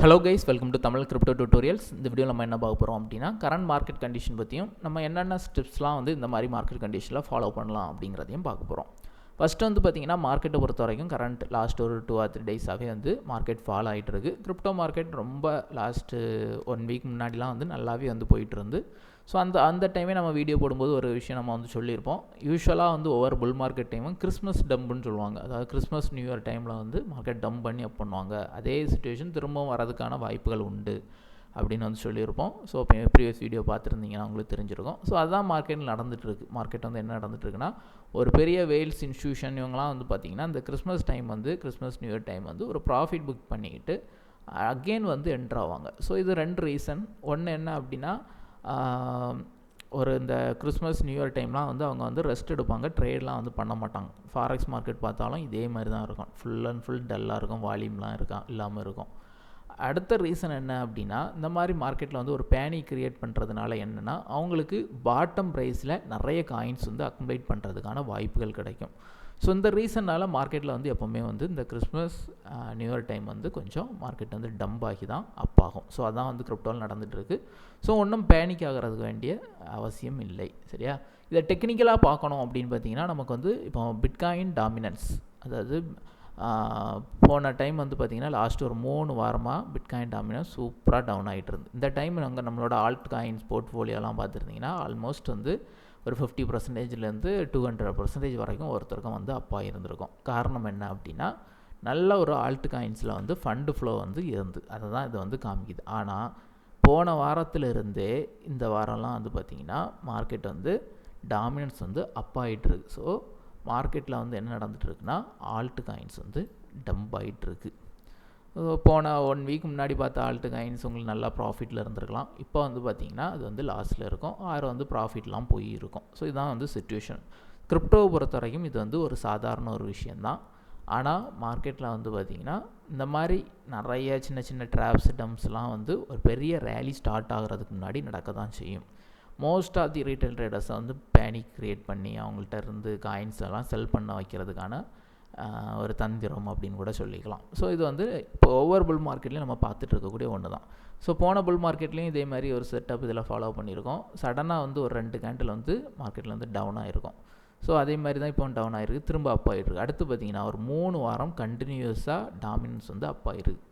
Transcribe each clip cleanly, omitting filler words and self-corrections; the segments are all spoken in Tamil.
Hello guys, welcome to Tamil crypto tutorials. இந்த வீடியோவில் நம்ம என்ன பார்க்க போகிறோம் அப்படின்னா, கரண்ட் மார்க்கெட் கண்டிஷன் பற்றியும் நம்ம என்னென்ன ஸ்டெப்ஸ்லாம் வந்து இந்த மாதிரி மார்க்கெட் கண்டிஷனில் ஃபாலோ பண்ணலாம் அப்படிங்கிறதையும் பார்க்க போகிறோம். ஃபஸ்ட்டு வந்து பார்த்திங்கன்னா, மார்க்கெட்டை பொறுத்த வரைக்கும் கரண்ட் லாஸ்ட் ஒரு 2 or 3 டேஸாகவே வந்து மார்க்கெட் ஃபால் ஆகிட்டு இருக்குது. கிரிப்டோ மார்க்கெட் ரொம்ப லாஸ்ட்டு 1 வீக் முன்னாடிலாம் வந்து நல்லாவே வந்து போயிட்டு இருந்து. ஸோ அந்த டைமே நம்ம வீடியோ போடும்போது ஒரு விஷயம் நம்ம வந்து சொல்லியிருப்போம். யூஸ்வலாக வந்து ஒவ்வொரு புல் மார்க்கெட் டைமும் கிறிஸ்மஸ் டம்புன்னு சொல்லுவாங்க. அதாவது கிறிஸ்மஸ் நியூ இயர் டைமில் வந்து மார்க்கெட் டம்ப் பண்ணி அப் பண்ணுவாங்க. அதே சுச்சுவேஷன் திரும்பவும் வரதுக்கான வாய்ப்புகள் உண்டு அப்படின்னு வந்து சொல்லியிருப்போம். ஸோ ப்ரீவியஸ் வீடியோ பார்த்துருந்தீங்கன்னா உங்களுக்கு தெரிஞ்சிருக்கும். ஸோ அதுதான் மார்க்கெட்டில் நடந்துகிட்ருக்கு. மார்க்கெட் வந்து என்ன நடந்துகிட்ருக்குன்னா, ஒரு பெரிய வேல்ஸ் இன்ஸ்டியூஷன் இவங்கலாம் வந்து பார்த்திங்கன்னா, இந்த கிறிஸ்மஸ் டைம் வந்து கிறிஸ்மஸ் நியூ இயர் டைம் வந்து ஒரு ப்ராஃபிட் புக் பண்ணிக்கிட்டு அகெயின் வந்து என்ட்ரு ஆவாங்க. ஸோ இது 2 ரீசன். ஒன்று என்ன அப்படின்னா, ஒரு இந்த கிறிஸ்மஸ் நியூ இயர் டைம்லாம் வந்து அவங்க வந்து ரெஸ்ட் எடுப்பாங்க, ட்ரேட்லாம் வந்து பண்ண மாட்டாங்க. ஃபாரெக்ஸ் மார்க்கெட் பார்த்தாலும் இதே மாதிரி தான் இருக்கும். ஃபுல் அண்ட் ஃபுல் டல்லாக இருக்கும், வால்யூம்லாம் இல்லாமல் இருக்கும். அடுத்த ரீசன் என்ன அப்படின்னா, இந்த மாதிரி மார்க்கெட்டில் வந்து ஒரு பேனிக் கிரியேட் பண்ணுறதுனால என்னென்னா, அவங்களுக்கு பாட்டம் ப்ரைஸில் நிறைய காயின்ஸ் வந்து அக்குமுலேட் பண்ணுறதுக்கான வாய்ப்புகள் கிடைக்கும். ஸோ இந்த ரீசனால் மார்க்கெட்டில் வந்து எப்போவுமே வந்து இந்த கிறிஸ்மஸ் நியூ இயர் டைம் வந்து கொஞ்சம் மார்க்கெட் வந்து டம்ப் ஆகி தான் அப் ஆகும். ஸோ அதான் வந்து கிரிப்டோவில் நடந்துகிட்ருக்கு. ஸோ ஒன்றும் பேனிக் ஆகிறதுக்கு வேண்டிய அவசியம் இல்லை. சரியா? இதை டெக்னிக்கலாக பார்க்கணும் அப்படின்னு பார்த்தீங்கன்னா, நமக்கு வந்து இப்போ பிட்காயின் டாமினன்ஸ், அதாவது போன டைம் வந்து பார்த்திங்கன்னா லாஸ்ட் ஒரு 3 வாரமாக பிட்காயின் டாமினன்ஸ் சூப்பராக டவுன் ஆகிட்டு இருந்து. இந்த டைம் நாங்கள் நம்மளோட ஆல்ட் காயின்ஸ் போர்ட்ஃபோலியோலாம் பார்த்துருந்தீங்கன்னா ஆல்மோஸ்ட் வந்து ஒரு 50%லேருந்து 200% வரைக்கும் ஒருத்தருக்கும் வந்து அப்பா இருந்திருக்கும். காரணம் என்ன அப்படின்னா, நல்ல ஒரு ஆல்ட் காயின்ஸில் வந்து ஃபண்டு ஃப்ளோ வந்து இருந்து அதை தான் இது வந்து காமிக்குது. ஆனால் போன வாரத்திலிருந்தே இந்த வாரம்லாம் வந்து பார்த்திங்கன்னா மார்க்கெட் வந்து டாமினன்ஸ் வந்து அப்பாயிட்டுருக்கு. ஸோ மார்க்கெட்டில் வந்து என்ன நடந்துகிட்ருக்குன்னா, ஆல்ட் காயின்ஸ் வந்து டம்ப் ஆகிட்டுருக்கு. போன 1 வீக் முன்னாடி பார்த்த ஆல்ட் காயின்ஸ் உங்களுக்கு நல்லா ப்ராஃபிட்டில் இருந்திருக்கலாம். இப்போ வந்து பார்த்திங்கன்னா அது வந்து லாஸில் இருக்கும், வந்து ப்ராஃபிட்லாம் போய் இருக்கும். ஸோ இதுதான் வந்து சிச்சுவேஷன். கிரிப்டோவை பொறுத்த வரைக்கும் இது வந்து ஒரு சாதாரண ஒரு விஷயந்தான். ஆனால் மார்க்கெட்டில் வந்து பார்த்திங்கன்னா இந்த மாதிரி நிறைய சின்ன சின்ன ட்ராப்ஸ் டம்ப்ஸ்லாம் வந்து ஒரு பெரிய ரேலி ஸ்டார்ட் ஆகிறதுக்கு முன்னாடி நடக்க தான் செய்யும். மோஸ்ட் ஆஃப் தி ரீட்டைல் ட்ரேடர்ஸை வந்து பேனிக் க்ரியேட் பண்ணி அவங்கள்ட்ட இருந்து காயின்ஸ் எல்லாம் செல் பண்ண வைக்கிறதுக்கான ஒரு தந்திரம் அப்படின்னு கூட சொல்லிக்கலாம். ஸோ இது வந்து இப்போ ஒவ்வொரு புல் மார்க்கெட்லேயும் நம்ம பார்த்துட்டு இருக்கக்கூடிய ஒன்று தான். ஸோ போன புல் மார்க்கெட்லேயும் இதே மாதிரி ஒரு செட்டப் இதில் ஃபாலோ பண்ணியிருக்கோம். சடனாக வந்து ஒரு 2 கேண்டில் வந்து மார்க்கெட்டில் வந்து டவுன் ஆகிருக்கும். ஸோ அதே மாதிரி தான் இப்போ டவுன் ஆகிருக்கு, திரும்ப அப் ஆகிருக்கு. அடுத்து பார்த்திங்கன்னா ஒரு 3 வாரம் கண்டினியூஸாக டாமினன்ஸ் வந்து அப் ஆகிருக்கு.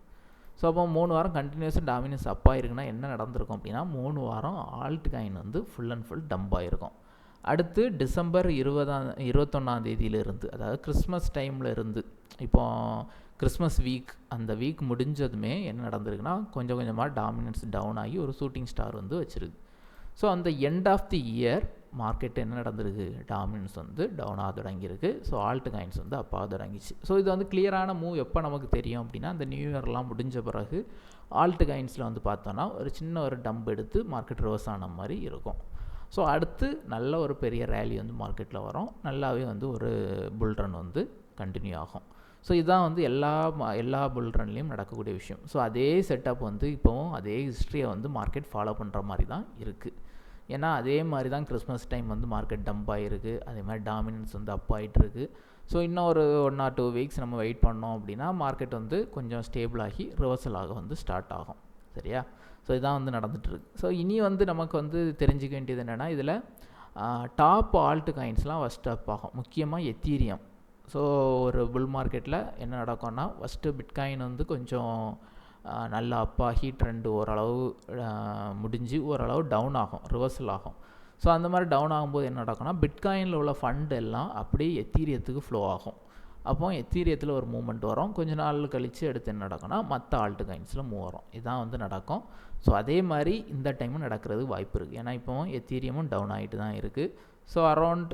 ஸோ அப்போ 3 வாரம் கண்டினியூஸாக டாமினன்ஸ் அப் ஆகிருக்குன்னா என்ன நடந்திருக்கும் அப்படின்னா, 3 வாரம் ஆல்ட் காயின் வந்து ஃபுல் அண்ட் ஃபுல் டம்ப் ஆகிருக்கும். அடுத்து டிசம்பர் 21 அதாவது கிறிஸ்மஸ் டைமில் இருந்து இப்போ கிறிஸ்மஸ் வீக், அந்த வீக் முடிஞ்சதுமே என்ன நடந்திருக்குன்னா, கொஞ்சம் கொஞ்சமாக டாமினன்ஸ் டவுன் ஆகி ஒரு ஷூட்டிங் ஸ்டார் வந்து வச்சுருக்கு. ஸோ அந்த end of the year market என்ன நடந்திருக்கு, டாமினன்ஸ் வந்து டவுன் ஆக தொடங்கியிருக்கு. ஸோ ஆல்ட் காயின்ஸ் வந்து அப்போ தொடங்கிச்சு. ஸோ இது வந்து கிளியரான மூவ் எப்போ நமக்கு தெரியும் அப்படின்னா, அந்த நியூ இயர்லாம் முடிஞ்ச பிறகு ஆல்ட் காயின்ஸில் வந்து பார்த்தோன்னா ஒரு சின்ன ஒரு டம்ப் எடுத்து மார்க்கெட் ரிவர்ஸ் ஆன மாதிரி இருக்கும். ஸோ அடுத்து நல்ல ஒரு பெரிய ரேலி வந்து மார்க்கெட்டில் வரும், நல்லாவே வந்து ஒரு புல் ரன் வந்து கண்டினியூ ஆகும். ஸோ இதுதான் வந்து எல்லா புல் ரன்லேயும் நடக்கக்கூடிய விஷயம். ஸோ அதே செட்டப் வந்து இப்போவும் அதே ஹிஸ்ட்ரியை வந்து மார்க்கெட் ஃபாலோ பண்ணுற மாதிரி தான் இருக்குது. ஏன்னா அதே மாதிரி தான் கிறிஸ்மஸ் டைம் வந்து மார்க்கெட் டம்ப் ஆகிருக்கு, அதே மாதிரி டாமினன்ஸ் வந்து அப் ஆகிட்டுருக்கு. ஸோ இன்னும் ஒரு 1 or 2 வீக்ஸ் நம்ம வெயிட் பண்ணோம் அப்படின்னா மார்க்கெட் வந்து கொஞ்சம் ஸ்டேபிள் ஆகி ரிவர்சல் ஆக வந்து ஸ்டார்ட் ஆகும். சரியா? ஸோ இதான் வந்து நடந்துகிட்ருக்கு. ஸோ இனி வந்து நமக்கு வந்து தெரிஞ்சிக்க வேண்டியது என்னென்னா, இதில் டாப் ஆல்ட் காயின்ஸ்லாம் ஃபஸ்ட் அப் ஆகும், முக்கியமாக எத்தீரியம். ஸோ ஒரு புல் மார்க்கெட்டில் என்ன நடக்கும்னா, ஃபஸ்ட்டு பிட்காயின் வந்து கொஞ்சம் நல்லா அப்பாகி ட்ரெண்டு ஓரளவு முடிஞ்சு ஓரளவு டவுன் ஆகும், ரிவர்சல் ஆகும். ஸோ அந்த மாதிரி டவுன் ஆகும்போது என்ன நடக்கும்னா, பிட்காயினில் உள்ள ஃபண்ட் எல்லாம் அப்படியே எத்தீரியத்துக்கு ஃப்ளோ ஆகும். அப்போ எத்தீரியத்தில் ஒரு மூவ்மெண்ட் வரும், கொஞ்ச நாள் கழித்து எடுத்து என்ன நடக்கும்னா மற்ற ஆல்ட் காயின்ஸில் மூவ் வரும். இதுதான் வந்து நடக்கும். ஸோ அதே மாதிரி இந்த டைமும் நடக்கிறதுக்கு வாய்ப்பு இருக்குது. ஏன்னா இப்போ எத்தீரியமும் டவுன் ஆகிட்டு தான் இருக்குது. ஸோ அரௌண்ட்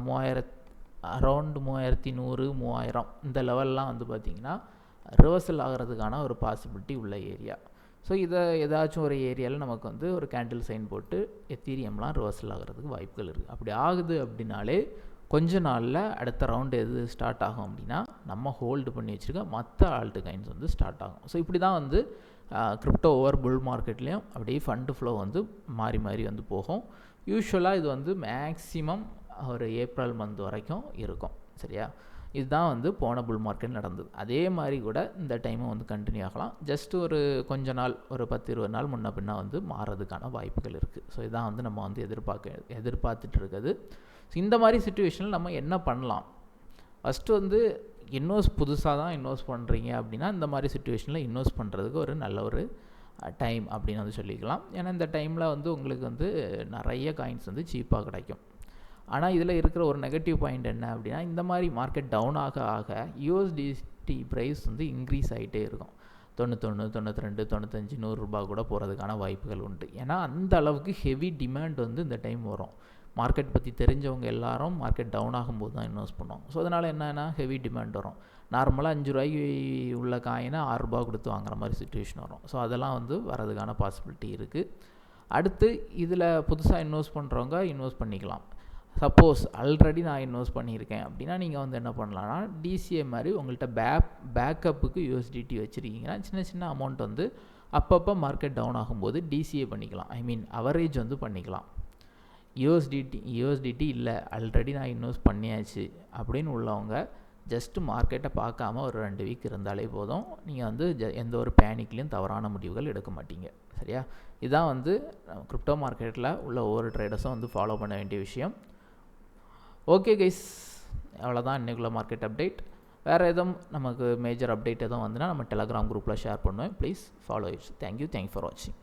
3100 3000 இந்த லெவல்லாம் வந்து பார்த்திங்கன்னா ரிவர்சல் ஆகிறதுக்கான ஒரு பாசிபிலிட்டி உள்ள ஏரியா. ஸோ இதை ஏதாச்சும் ஒரு ஏரியாவில் நமக்கு வந்து ஒரு கேண்டில் சைன் போட்டு எத்தீரியம்லாம் ரிவர்சல் ஆகிறதுக்கு வாய்ப்புகள் இருக்குது. அப்படி ஆகுது அப்படின்னாலே கொஞ்ச நாளில் அடுத்த ரவுண்டு எது ஸ்டார்ட் ஆகும் அப்படின்னா, நம்ம ஹோல்டு பண்ணி வச்சுருக்க மற்ற ஆல்ட் காயின்ஸ் வந்து ஸ்டார்ட் ஆகும். ஸோ இப்படி தான் வந்து கிரிப்டோ ஓவர் புல் மார்க்கெட்லேயும் அப்படியே ஃபண்டு ஃப்ளோ வந்து மாறி மாறி வந்து போகும். யூஸ்வலாக இது வந்து மேக்ஸிமம் ஒரு ஏப்ரல் மந்த் வரைக்கும் இருக்கும். சரியா? இதுதான் வந்து போன புல் மார்க்கெட் நடந்தது. அதே மாதிரி கூட இந்த டைமும் வந்து கண்டினியூ ஆகலாம். ஜஸ்ட் ஒரு கொஞ்ச நாள், ஒரு 10-20 நாள் முன்ன பின்ன வந்து மாறதுக்கான வாய்ப்புகள் இருக்குது. ஸோ இதான் வந்து நம்ம வந்து எதிர்பார்த்துட்டு இருக்குது. இந்த மாதிரி சிச்சுவேஷனில் நம்ம என்ன பண்ணலாம்? ஃபஸ்ட்டு வந்து புதுசாக தான் இன்வெஸ்ட் பண்ணுறீங்க அப்படின்னா இந்த மாதிரி சிச்சுவேஷனில் இன்வெஸ்ட் பண்ணுறதுக்கு ஒரு நல்ல ஒரு டைம் அப்படின்னு வந்து சொல்லிக்கலாம். ஏன்னா இந்த டைமில் வந்து உங்களுக்கு வந்து நிறைய காயின்ஸ் வந்து சீப்பாக கிடைக்கும். ஆனால் இதில் இருக்கிற ஒரு நெகட்டிவ் பாயிண்ட் என்ன அப்படின்னா, இந்த மாதிரி மார்க்கெட் டவுன் ஆக ஆக யூஎஸ்டிடி ப்ரைஸ் வந்து இன்க்ரீஸ் ஆகிட்டே இருக்கும். 91, 92, 95, $100 கூட போகிறதுக்கான வாய்ப்புகள் உண்டு. ஏன்னா அந்த அளவுக்கு ஹெவி டிமாண்ட் வந்து இந்த டைம் வரும். மார்க்கெட் பற்றி தெரிஞ்சவங்க எல்லாரும் மார்க்கெட் டவுன் ஆகும்போது தான் இன்வெஸ்ட் பண்ணுவாங்க. ஸோ அதனால் என்னென்னா ஹெவி டிமாண்ட் வரும். நார்மலாக $5 உள்ள காயினை $6 கொடுத்து வாங்குற மாதிரி சிச்சுவேஷன் வரும். ஸோ அதெல்லாம் வந்து வரதுக்கான பாசிபிலிட்டி இருக்குது. அடுத்து இதில் புதுசாக இன்வெஸ்ட் பண்ணுறவங்க இன்வெஸ்ட் பண்ணிக்கலாம். சப்போஸ் ஆல்ரெடி நான் இன்வெஸ்ட் பண்ணியிருக்கேன் அப்படின்னா நீங்கள் வந்து என்ன பண்ணலான்னா, டிசிஏ மாதிரி உங்கள்கிட்ட பேக்கப்புக்கு யூஎஸ்டிடி வச்சுருக்கீங்கன்னா சின்ன சின்ன அமௌண்ட் வந்து அப்பப்போ மார்க்கெட் டவுன் ஆகும்போது டிசிஏ பண்ணிக்கலாம். அவரேஜ் வந்து பண்ணிக்கலாம். யூஎஸ்டிடி இல்லை, ஆல்ரெடி நான் இன்வெஸ்ட் பண்ணியாச்சு அப்படின்னு உள்ளவங்க ஜஸ்ட்டு மார்க்கெட்டை பார்க்காம ஒரு 2 வீக் இருந்தாலே போதும். நீங்கள் வந்து எந்த ஒரு பேனிக்லேயும் தவறான முடிவுகள் எடுக்க மாட்டீங்க. சரியா? இதுதான் வந்து கிரிப்டோ மார்க்கெட்டில் உள்ள ஒவ்வொரு ட்ரேடர்ஸும் வந்து ஃபாலோ பண்ண வேண்டிய விஷயம். ஓகே கைஸ், அவ்வளோதான் இன்றைக்குள்ள மார்க்கெட் அப்டேட். வேறு எதுவும் நமக்கு மேஜர் அப்டேட் எதுவும் வந்துன்னா நம்ம டெலகிராம் குரூப்பில் ஷேர் பண்ணுவேன். Please follow it's. Thank you for வாட்சிங்.